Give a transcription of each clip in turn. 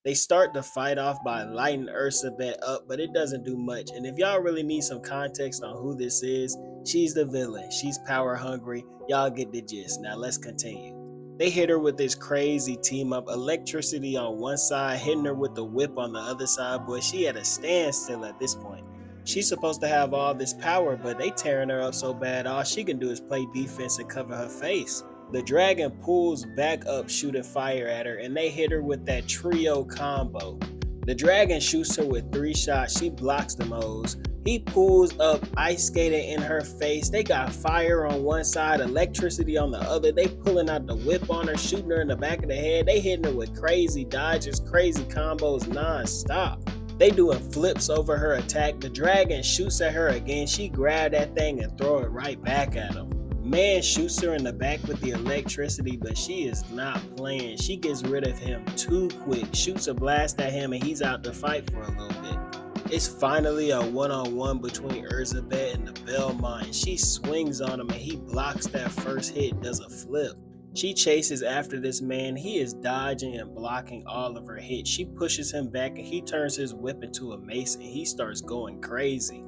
They start the fight off by lighting Ursabet up, but it doesn't do much. And if y'all really need some context on who this is, she's the villain. She's power hungry. Y'all get the gist. Now let's continue. They hit her with this crazy team up, electricity on one side, hitting her with the whip on the other side. Boy, she at a standstill at this point. She's supposed to have all this power, but they tearing her up so bad, all she can do is play defense and cover her face. The dragon pulls back up, shooting fire at her, and they hit her with that trio combo. The dragon shoots her with 3 shots. She blocks the moves. He pulls up, ice skating in her face. They got fire on one side, electricity on the other. They pulling out the whip on her, shooting her in the back of the head. They hitting her with crazy dodges, crazy combos non-stop. They doing flips over her attack. The dragon shoots at her again. She grab that thing and throw it right back at him. Man shoots her in the back with the electricity, but she is not playing. She gets rid of him too quick, shoots a blast at him, and he's out to fight for a little bit. It's finally a one-on-one between Urzabet and the Belmont, and she swings on him, and he blocks that first hit, does a flip. She chases after this man. He is dodging and blocking all of her hits. She pushes him back, and he turns his whip into a mace, and he starts going crazy.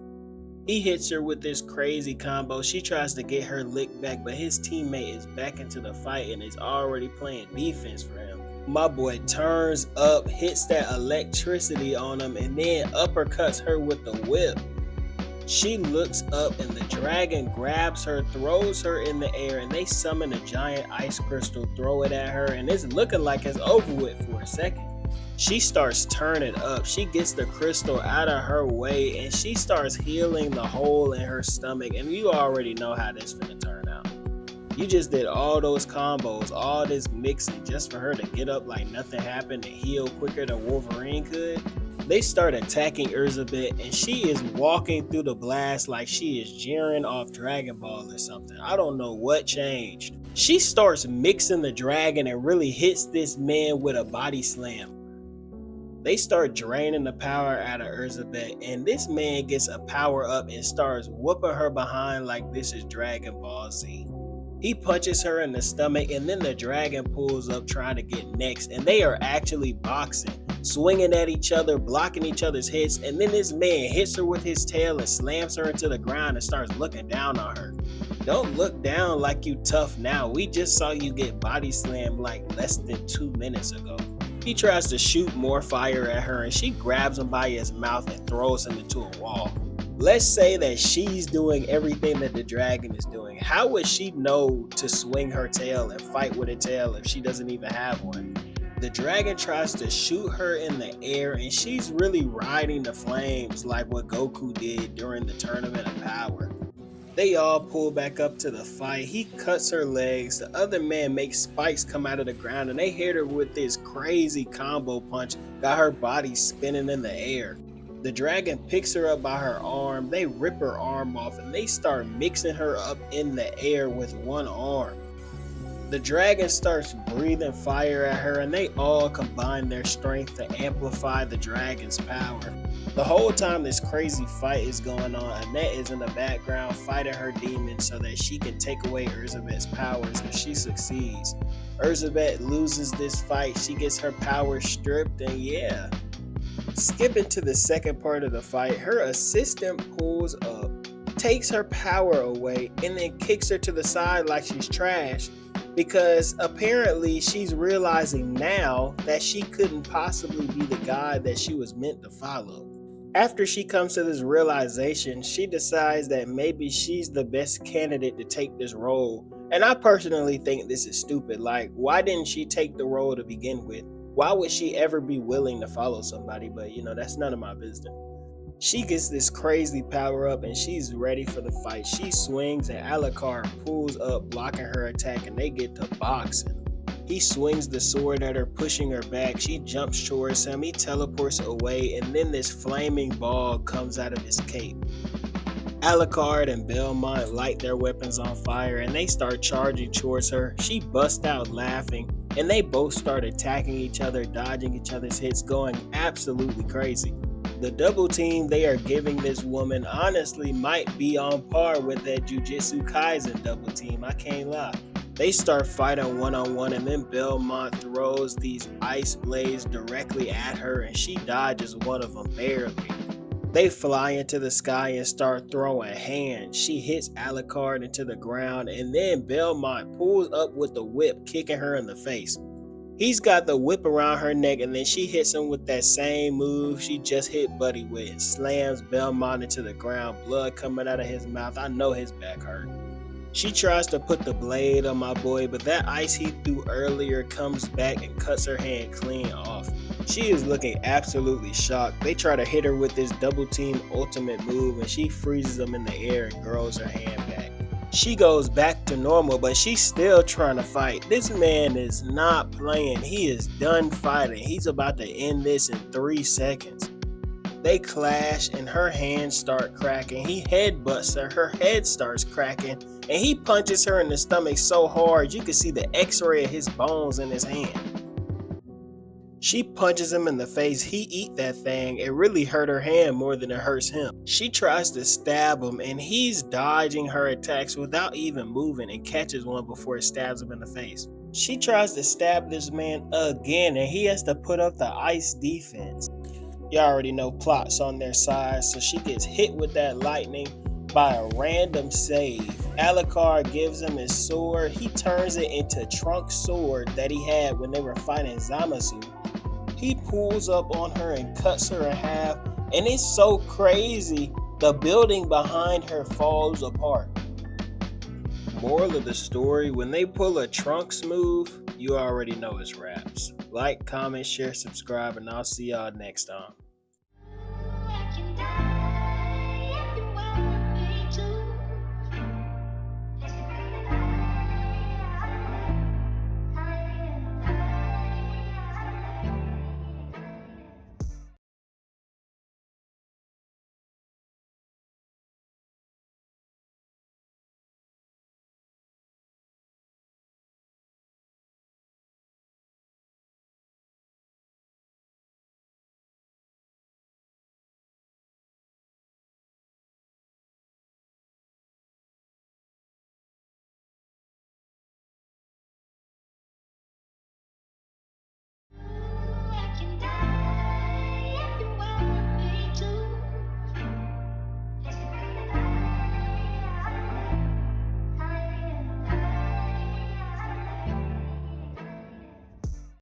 He hits her with this crazy combo. She tries to get her lick back, but his teammate is back into the fight and is already playing defense for him. My boy turns up, hits that electricity on him, and then uppercuts her with the whip. She looks up and the dragon grabs her, throws her in the air, and they summon a giant ice crystal, throw it at her, and it's looking like it's over with for a second. She starts turning up. She gets the crystal out of her way and she starts healing the hole in her stomach. And you already know how this finna turn out. You just did all those combos, all this mixing just for her to get up like nothing happened and heal quicker than Wolverine could. They start attacking Urzabet and she is walking through the blast like she is jeering off Dragon Ball or something. I don't know what changed. She starts mixing the dragon and really hits this man with a body slam. They start draining the power out of Urzabet, and this man gets a power up and starts whooping her behind like this is Dragon Ball Z. He punches her in the stomach, and then the dragon pulls up trying to get next, and they are actually boxing, swinging at each other, blocking each other's hits, and then this man hits her with his tail and slams her into the ground and starts looking down on her. Don't look down like you tough now. We just saw you get body slammed like less than 2 minutes ago. He tries to shoot more fire at her and she grabs him by his mouth and throws him into a wall. Let's say that she's doing everything that the dragon is doing. How would she know to swing her tail and fight with a tail if she doesn't even have one? The dragon tries to shoot her in the air and she's really riding the flames like what Goku did during the Tournament of Power. They all pull back up to the fight. He cuts her legs. The other man makes spikes come out of the ground and they hit her with this crazy combo punch, got her body spinning in the air. The dragon picks her up by her arm. They rip her arm off and they start mixing her up in the air with one arm. The dragon starts breathing fire at her and they all combine their strength to amplify the dragon's power. The whole time this crazy fight is going on, Annette is in the background fighting her demons so that she can take away Urzabet's powers if she succeeds. Urzabet loses this fight, she gets her powers stripped, and yeah. Skipping to the second part of the fight, her assistant pulls up, takes her power away, and then kicks her to the side like she's trash because apparently she's realizing now that she couldn't possibly be the god that she was meant to follow. After she comes to this realization, she decides that maybe she's the best candidate to take this role. And I personally think this is stupid. Like, why didn't she take the role to begin with? Why would she ever be willing to follow somebody? But that's none of my business. She gets this crazy power up and she's ready for the fight. She swings and Alucard pulls up, blocking her attack, and they get to boxing. He swings the sword at her, pushing her back. She jumps towards him. He teleports away, and then this flaming ball comes out of his cape. Alucard and Belmont light their weapons on fire, and they start charging towards her. She busts out laughing, and they both start attacking each other, dodging each other's hits, going absolutely crazy. The double team they are giving this woman honestly might be on par with that Jujutsu Kaisen double team, I can't lie. They start fighting one-on-one, and then Belmont throws these ice blades directly at her and she dodges one of them barely. They fly into the sky and start throwing hands. She hits Alucard into the ground, and then Belmont pulls up with the whip, kicking her in the face. He's got the whip around her neck, and then she hits him with that same move she just hit Buddy with and slams Belmont into the ground, blood coming out of his mouth. I know his back hurt. She tries to put the blade on my boy, but that ice he threw earlier comes back and cuts her hand clean off. She is looking absolutely shocked. They try to hit her with this double team ultimate move, and she freezes them in the air and grows her hand back. She goes back to normal, but she's still trying to fight. This man is not playing. He is done fighting. He's about to end this in 3 seconds. They clash and her hands start cracking. He headbutts her. Her head starts cracking, and he punches her in the stomach so hard you can see the x-ray of his bones in his hand. She punches him in the face. He eat that thing. It really hurt her hand more than it hurts him. She tries to stab him, and he's dodging her attacks without even moving and catches one before it stabs him in the face. She tries to stab this man again, and he has to put up the ice defense. You already know plot's on their side, so she gets hit with that lightning by a random save. Alucard gives him his sword. He turns it into Trunk's sword that he had when they were fighting Zamasu. He pulls up on her and cuts her in half, and it's so crazy, the building behind her falls apart. Moral of the story, when they pull a Trunks move, you already know it's raps. Like, comment, share, subscribe, and I'll see y'all next time.